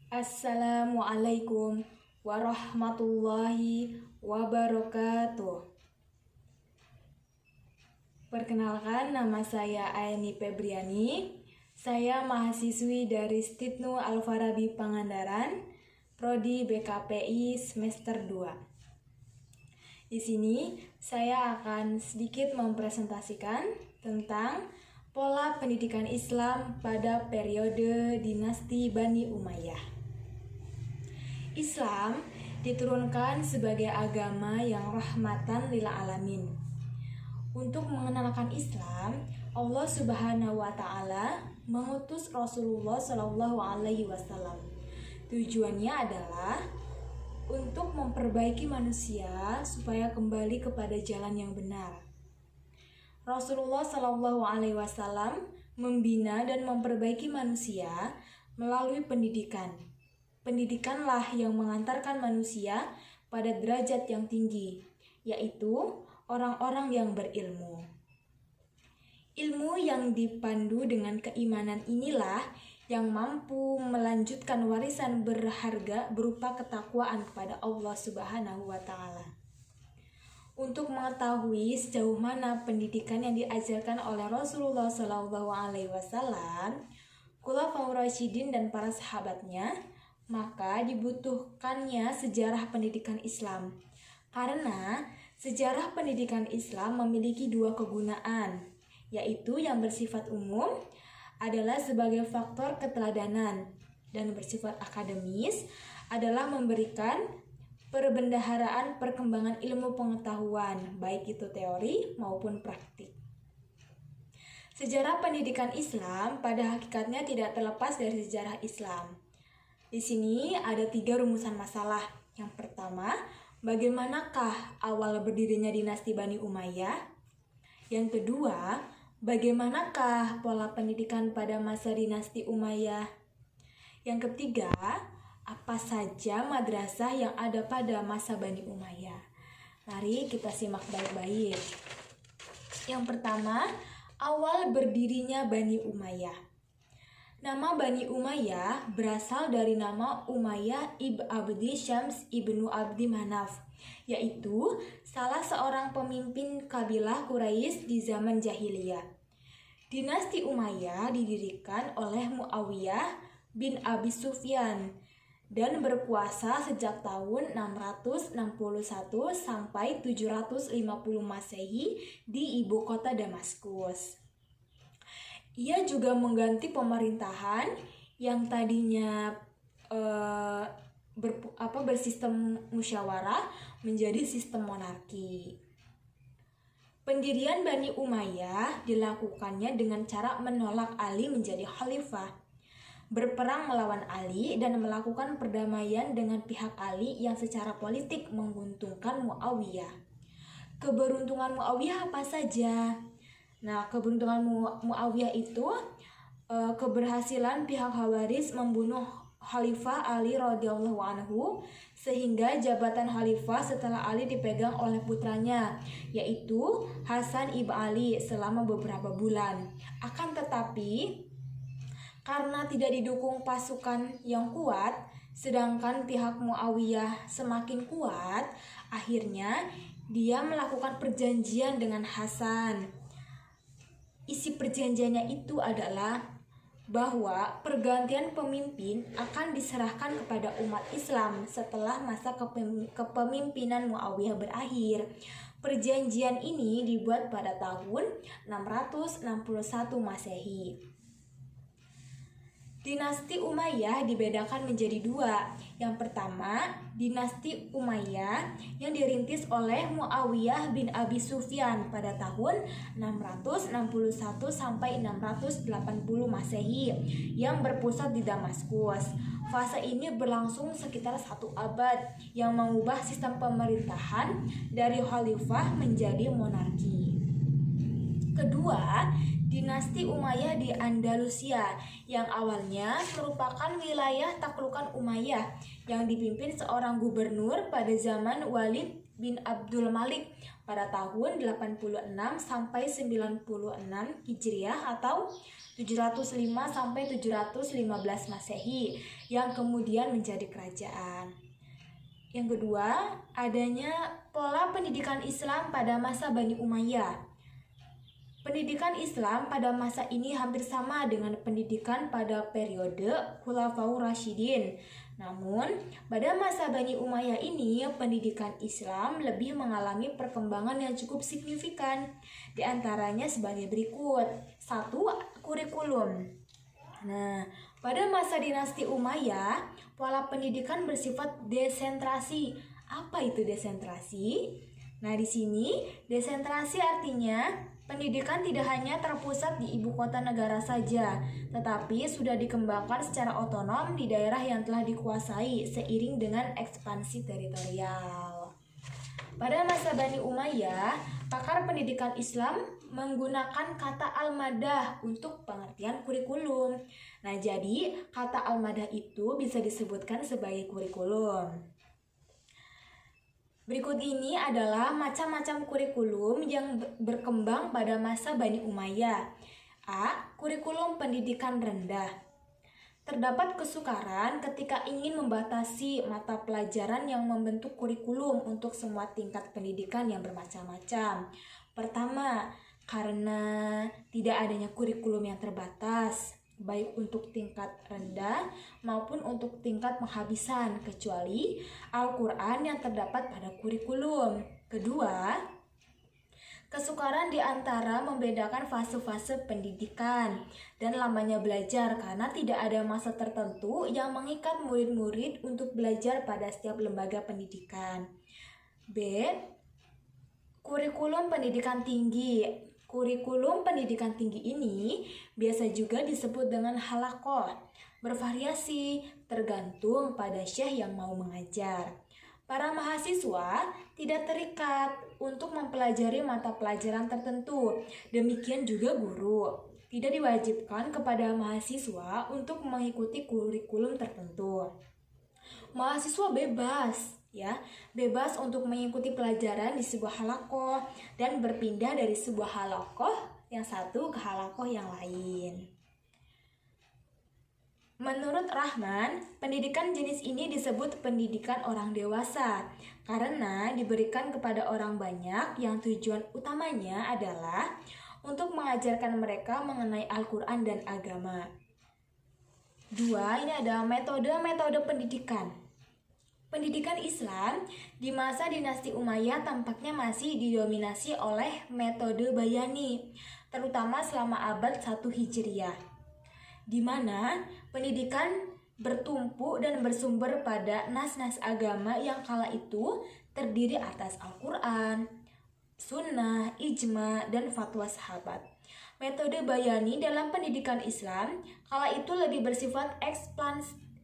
Assalamualaikum warahmatullahi wabarakatuh. Perkenalkan, nama saya Aini Febriani. Saya mahasiswi dari Stitnu Al-Farabi Pangandaran, Prodi BKPI semester 2. Di sini saya akan sedikit mempresentasikan tentang pola pendidikan Islam pada periode dinasti Bani Umayyah. Islam diturunkan sebagai agama yang rahmatan lil alamin. Untuk mengenalkan Islam, Allah Subhanahu wa taala mengutus Rasulullah Shallallahu alaihi wasallam. Tujuannya adalah untuk memperbaiki manusia supaya kembali kepada jalan yang benar. Rasulullah Shallallahu alaihi wasallam membina dan memperbaiki manusia melalui pendidikan. Pendidikanlah yang mengantarkan manusia pada derajat yang tinggi, yaitu orang-orang yang berilmu. Ilmu yang dipandu dengan keimanan inilah yang mampu melanjutkan warisan berharga berupa ketakwaan kepada Allah Subhanahu wa taala. Untuk mengetahui sejauh mana pendidikan yang diajarkan oleh Rasulullah Shallallahu alaihi wasallam, Khulafaur Rasyidin dan para sahabatnya, maka dibutuhkannya sejarah pendidikan Islam. Karena sejarah pendidikan Islam memiliki dua kegunaan, yaitu yang bersifat umum adalah sebagai faktor keteladanan dan bersifat akademis adalah memberikan perbendaharaan perkembangan ilmu pengetahuan, baik itu teori maupun praktik. Sejarah pendidikan Islam pada hakikatnya tidak terlepas dari sejarah Islam. Di sini ada 3 rumusan masalah. Yang pertama, bagaimanakah awal berdirinya dinasti Bani Umayyah? Yang kedua, bagaimanakah pola pendidikan pada masa dinasti Umayyah? Yang ketiga, apa saja madrasah yang ada pada masa Bani Umayyah? Mari kita simak baik-baik. Yang pertama, awal berdirinya Bani Umayyah. Nama Bani Umayyah berasal dari nama Umayyah ibn Abdi Syams ibnu Abdi Manaf, yaitu salah seorang pemimpin kabilah Quraisy di zaman jahiliyah. Dinasti Umayyah didirikan oleh Muawiyah bin Abi Sufyan dan berkuasa sejak tahun 661 sampai 750 Masehi di ibu kota Damaskus. Ia juga mengganti pemerintahan yang tadinya bersistem musyawarah menjadi sistem monarki. Pendirian Bani Umayyah dilakukannya dengan cara menolak Ali menjadi khalifah, berperang melawan Ali dan melakukan perdamaian dengan pihak Ali yang secara politik menguntungkan Muawiyah. Keberuntungan Muawiyah apa saja? Nah, keberuntungan Muawiyah itu keberhasilan pihak Khawarij membunuh Khalifah Ali radhiyallahu anhu sehingga jabatan khalifah setelah Ali dipegang oleh putranya, yaitu Hasan ibn Ali selama beberapa bulan. Akan tetapi karena tidak didukung pasukan yang kuat, sedangkan pihak Muawiyah semakin kuat, akhirnya dia melakukan perjanjian dengan Hasan. Isi perjanjiannya itu adalah bahwa pergantian pemimpin akan diserahkan kepada umat Islam setelah masa kepemimpinan Muawiyah berakhir. Perjanjian ini dibuat pada tahun 661 Masehi. Dinasti Umayyah dibedakan menjadi 2. Yang pertama, dinasti Umayyah yang dirintis oleh Muawiyah bin Abi Sufyan pada tahun 661 sampai 680 Masehi yang berpusat di Damaskus. Fase ini berlangsung sekitar 1 abad yang mengubah sistem pemerintahan dari khalifah menjadi monarki. Kedua, dinasti Umayyah di Andalusia yang awalnya merupakan wilayah taklukan Umayyah yang dipimpin seorang gubernur pada zaman Walid bin Abdul Malik pada tahun 86 sampai 96 Hijriah atau 705 sampai 715 Masehi yang kemudian menjadi kerajaan. Yang kedua, adanya pola pendidikan Islam pada masa Bani Umayyah. Pendidikan Islam pada masa ini hampir sama dengan pendidikan pada periode Khulafaur Rasyidin. Namun, pada masa Bani Umayyah ini, pendidikan Islam lebih mengalami perkembangan yang cukup signifikan. Di antaranya sebagai berikut. 1. Kurikulum. Nah, pada masa dinasti Umayyah, pola pendidikan bersifat desentrasi. Apa itu desentrasi? Nah, di sini desentrasi artinya pendidikan tidak hanya terpusat di ibu kota negara saja, tetapi sudah dikembangkan secara otonom di daerah yang telah dikuasai seiring dengan ekspansi teritorial. Pada masa Bani Umayyah, pakar pendidikan Islam menggunakan kata al-madah untuk pengertian kurikulum. Nah, jadi kata al-madah itu bisa disebutkan sebagai kurikulum. Berikut ini adalah macam-macam kurikulum yang berkembang pada masa Bani Umayyah. A. Kurikulum pendidikan rendah. Terdapat kesukaran ketika ingin membatasi mata pelajaran yang membentuk kurikulum untuk semua tingkat pendidikan yang bermacam-macam. Pertama, karena tidak adanya kurikulum yang terbatas, baik untuk tingkat rendah maupun untuk tingkat penghabisan, kecuali Al-Quran yang terdapat pada kurikulum. Kedua, kesukaran di antara membedakan fase-fase pendidikan dan lamanya belajar karena tidak ada masa tertentu yang mengikat murid-murid untuk belajar pada setiap lembaga pendidikan. B. Kurikulum pendidikan tinggi. Kurikulum pendidikan tinggi ini biasa juga disebut dengan halaqah, bervariasi tergantung pada syekh yang mau mengajar. Para mahasiswa tidak terikat untuk mempelajari mata pelajaran tertentu, demikian juga guru. Tidak diwajibkan kepada mahasiswa untuk mengikuti kurikulum tertentu. Mahasiswa bebas untuk mengikuti pelajaran di sebuah halaqah dan berpindah dari sebuah halaqah yang satu ke halaqah yang lain. Menurut Rahman, pendidikan jenis ini disebut pendidikan orang dewasa karena diberikan kepada orang banyak yang tujuan utamanya adalah untuk mengajarkan mereka mengenai Al-Quran dan agama. 2. Ini ada metode-metode pendidikan. Pendidikan Islam di masa dinasti Umayyah tampaknya masih didominasi oleh metode bayani, terutama selama abad 1 Hijriah, di mana pendidikan bertumpu dan bersumber pada nas-nas agama yang kala itu terdiri atas Al-Quran, sunnah, ijma, dan fatwa sahabat. Metode bayani dalam pendidikan Islam kala itu lebih bersifat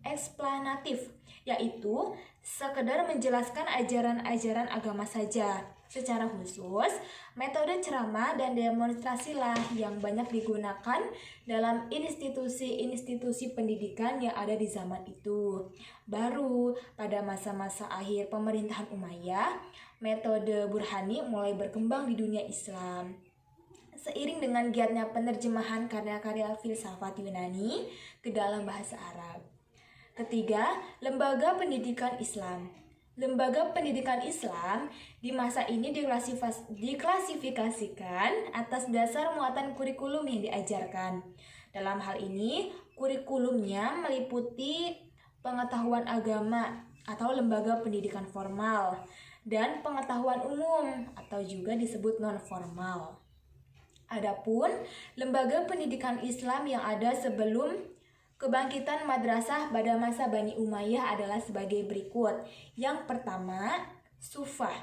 eksplanatif, yaitu sekedar menjelaskan ajaran-ajaran agama saja. Secara khusus, metode ceramah dan demonstrasilah yang banyak digunakan dalam institusi-institusi pendidikan yang ada di zaman itu. Baru pada masa-masa akhir pemerintahan Umayyah, metode burhani mulai berkembang di dunia Islam. Seiring dengan giatnya penerjemahan karya-karya filsafat Yunani ke dalam bahasa Arab. Ketiga, lembaga pendidikan Islam. Lembaga pendidikan Islam di masa ini diklasifikasikan atas dasar muatan kurikulum yang diajarkan. Dalam hal ini, kurikulumnya meliputi pengetahuan agama atau lembaga pendidikan formal dan pengetahuan umum atau juga disebut non-formal. Adapun lembaga pendidikan Islam yang ada sebelum kebangkitan madrasah pada masa Bani Umayyah adalah sebagai berikut. Yang pertama, sufah.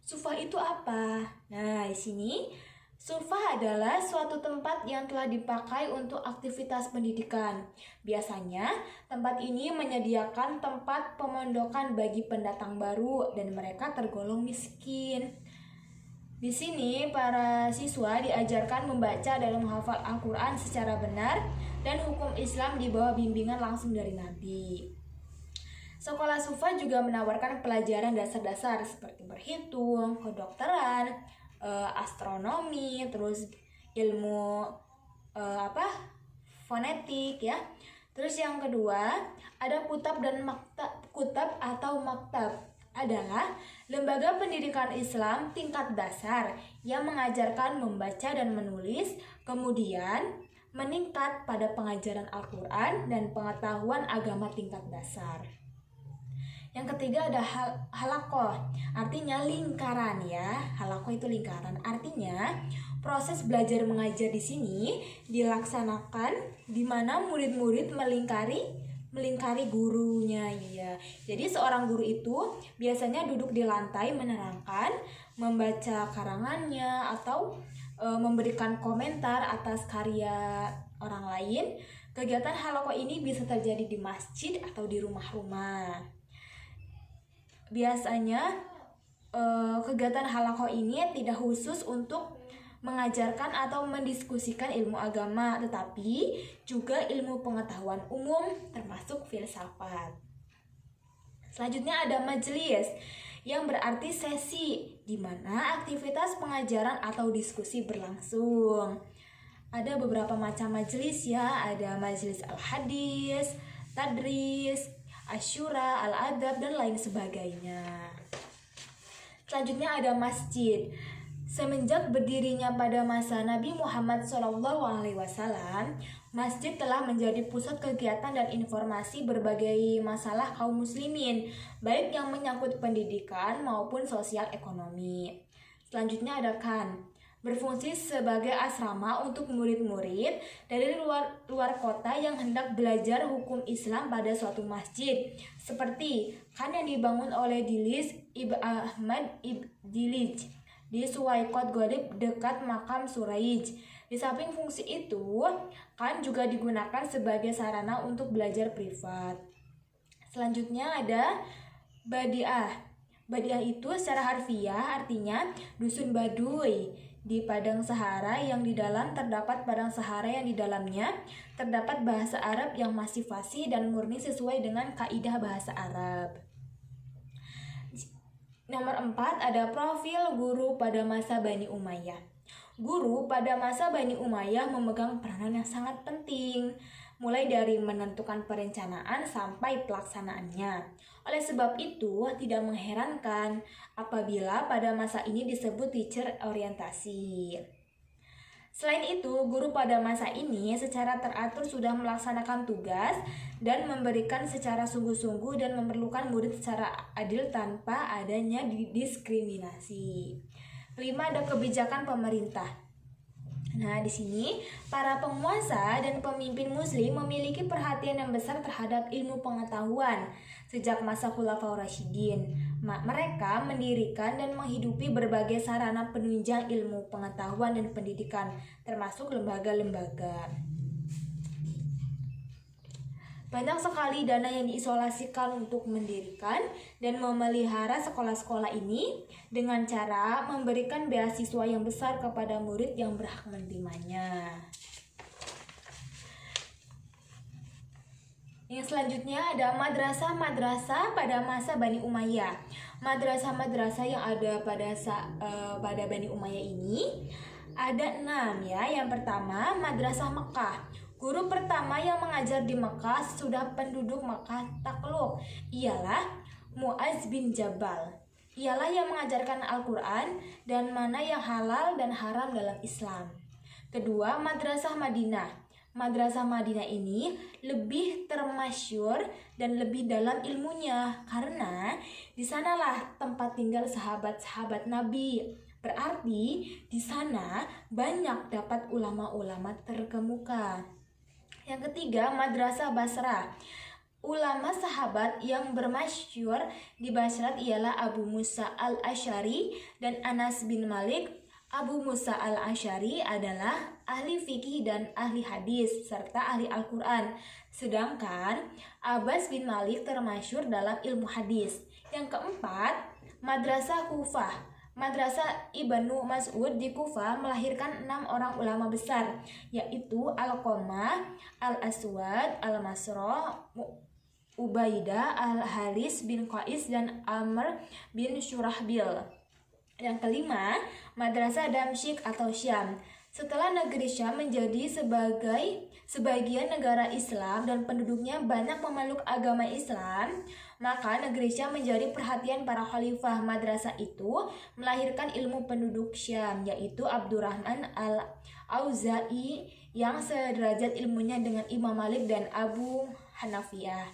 Sufah itu apa? Nah, di sini sufah adalah suatu tempat yang telah dipakai untuk aktivitas pendidikan. Biasanya, tempat ini menyediakan tempat pemondokan bagi pendatang baru dan mereka tergolong miskin. Di sini, para siswa diajarkan membaca dan menghafal Al-Quran secara benar dan hukum Islam di bawah bimbingan langsung dari Nabi. Sekolah Sufah juga menawarkan pelajaran dasar-dasar seperti berhitung, kedokteran, astronomi, terus ilmu fonetik ya. Terus yang kedua, ada kutab dan maktab. Kutab atau maktab adalah lembaga pendidikan Islam tingkat dasar yang mengajarkan membaca dan menulis, kemudian meningkat pada pengajaran Al-Quran dan pengetahuan agama tingkat dasar. Yang ketiga ada halaqah, artinya lingkaran ya. Halaqah itu lingkaran, artinya proses belajar mengajar di sini dilaksanakan di mana murid-murid melingkari gurunya ya. Jadi seorang guru itu biasanya duduk di lantai menerangkan, membaca karangannya atau memberikan komentar atas karya orang lain. Kegiatan halaqah ini bisa terjadi di masjid atau di rumah-rumah. Biasanya kegiatan halaqah ini tidak khusus untuk mengajarkan atau mendiskusikan ilmu agama, tetapi juga ilmu pengetahuan umum termasuk filsafat. Selanjutnya ada majelis, yang berarti sesi di mana aktivitas pengajaran atau diskusi berlangsung. Ada beberapa macam majelis ya, ada majelis al-hadis, tadris, asyura, al-adab, dan lain sebagainya. Selanjutnya ada masjid. Semenjak berdirinya pada masa Nabi Muhammad SAW, masjid telah menjadi pusat kegiatan dan informasi berbagai masalah kaum muslimin, baik yang menyangkut pendidikan maupun sosial ekonomi. Selanjutnya ada kan, berfungsi sebagai asrama untuk murid-murid dari luar kota yang hendak belajar hukum Islam pada suatu masjid, seperti kan yang dibangun oleh Dilis Ibn Ahmad Ibn Dilij di Suwaikot Ghalib dekat makam Suraij. Di samping fungsi itu, kan juga digunakan sebagai sarana untuk belajar privat. Selanjutnya ada Badiah. Badiah itu secara harfiah artinya dusun Baduy di padang Sahara yang di dalam terdapat padang Sahara yang di dalamnya terdapat bahasa Arab yang masih fasih dan murni sesuai dengan kaidah bahasa Arab. Nomor 4 ada profil guru pada masa Bani Umayyah. Guru pada masa Bani Umayyah memegang peranan yang sangat penting, mulai dari menentukan perencanaan sampai pelaksanaannya. Oleh sebab itu, tidak mengherankan apabila pada masa ini disebut teacher orientasi. Selain itu, guru pada masa ini secara teratur sudah melaksanakan tugas dan memberikan secara sungguh-sungguh dan memerlukan murid secara adil tanpa adanya diskriminasi. 5 ada kebijakan pemerintah. Nah, di sini para penguasa dan pemimpin muslim memiliki perhatian yang besar terhadap ilmu pengetahuan sejak masa Khulafaur Rasyidin. Mereka mendirikan dan menghidupi berbagai sarana penunjang ilmu pengetahuan dan pendidikan, termasuk lembaga-lembaga. Banyak sekali dana yang diisolasikan untuk mendirikan dan memelihara sekolah-sekolah ini dengan cara memberikan beasiswa yang besar kepada murid yang berhak menerimanya. Yang selanjutnya ada madrasah-madrasah pada masa Bani Umayyah. Madrasah-madrasah yang ada pada Bani Umayyah ini ada 6 ya. Yang pertama, Madrasah Mekah. Guru pertama yang mengajar di Mekah sesudah penduduk Mekah takluk ialah Mu'adz bin Jabal. Ialah yang mengajarkan Al-Quran dan mana yang halal dan haram dalam Islam. Kedua, Madrasah Madinah. Madrasah Madinah ini lebih termasyhur dan lebih dalam ilmunya karena di sanalah tempat tinggal sahabat-sahabat Nabi. Berarti di sana banyak dapat ulama-ulama terkemuka. Yang ketiga, Madrasah Basrah. Ulama sahabat yang bermasyhur di Basrat ialah Abu Musa al-Asy'ari dan Anas bin Malik. Abu Musa al-Asy'ari adalah ahli fikih dan ahli hadis serta ahli Al-Quran. Sedangkan Abbas bin Malik termasyhur dalam ilmu hadis. Yang keempat, Madrasah Kufah. Madrasah Ibnu Mas'ud di Kufah melahirkan 6 orang ulama besar, yaitu Al-Qamah, Al-Aswad, Al-Masroh, Ubaidah, Al-Haris bin Qais, dan Amr bin Syurahbil. Yang kelima, Madrasah Damsyik atau Syam. Setelah negeri Syam menjadi sebagian negara Islam dan penduduknya banyak memeluk agama Islam, maka negeri Syam menjadi perhatian para khalifah. Madrasah itu melahirkan ilmu penduduk Syam, yaitu Abdurrahman al-Auza'i yang sederajat ilmunya dengan Imam Malik dan Abu Hanafiyah.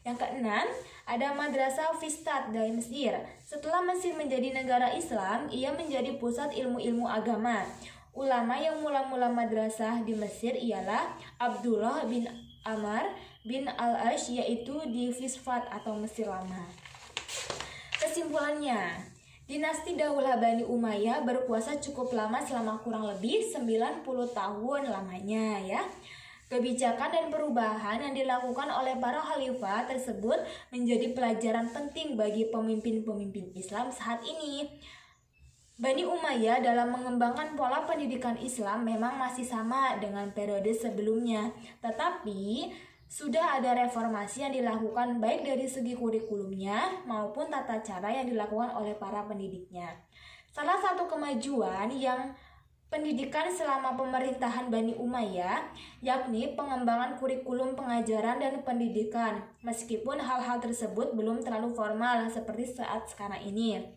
Yang keenam, ada Madrasah Fustat dari Mesir. Setelah Mesir menjadi negara Islam, ia menjadi pusat ilmu-ilmu agama. Ulama yang mula-mula madrasah di Mesir ialah Abdullah bin Amr bin al-Ash, yaitu di Fustat atau Mesir Lama. Kesimpulannya, dinasti Daulah Bani Umayyah berkuasa cukup lama, selama kurang lebih 90 tahun lamanya ya. Kebijakan dan perubahan yang dilakukan oleh para khalifah tersebut menjadi pelajaran penting bagi pemimpin-pemimpin Islam saat ini. Bani Umayyah dalam mengembangkan pola pendidikan Islam memang masih sama dengan periode sebelumnya, tetapi sudah ada reformasi yang dilakukan baik dari segi kurikulumnya maupun tata cara yang dilakukan oleh para pendidiknya. Salah satu kemajuan yang pendidikan selama pemerintahan Bani Umayyah yakni pengembangan kurikulum pengajaran dan pendidikan, meskipun hal-hal tersebut belum terlalu formal seperti saat sekarang ini.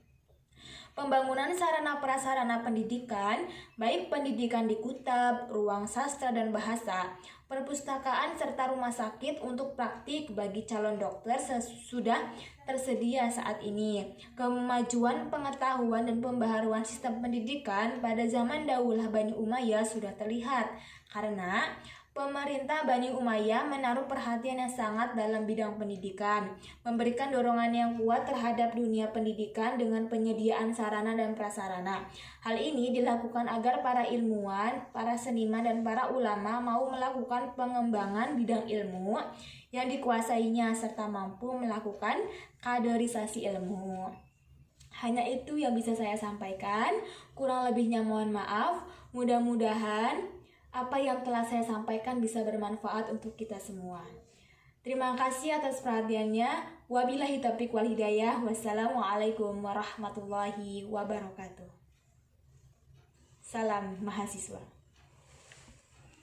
Pembangunan sarana prasarana pendidikan, baik pendidikan di kutab, ruang sastra dan bahasa, perpustakaan serta rumah sakit untuk praktik bagi calon dokter sudah tersedia saat ini. Kemajuan pengetahuan dan pembaharuan sistem pendidikan pada zaman Daulah Bani Umayyah sudah terlihat karena pemerintah Bani Umayyah menaruh perhatian yang sangat dalam bidang pendidikan, memberikan dorongan yang kuat terhadap dunia pendidikan dengan penyediaan sarana dan prasarana. Hal ini dilakukan agar para ilmuwan, para seniman, dan para ulama mau melakukan pengembangan bidang ilmu yang dikuasainya serta mampu melakukan kaderisasi ilmu. Hanya itu yang bisa saya sampaikan, kurang lebihnya mohon maaf. Mudah-mudahan apa yang telah saya sampaikan bisa bermanfaat untuk kita semua. Terima kasih atas perhatiannya. Wabillahi taufiq wal hidayah. Wassalamualaikum warahmatullahi wabarakatuh. Salam mahasiswa.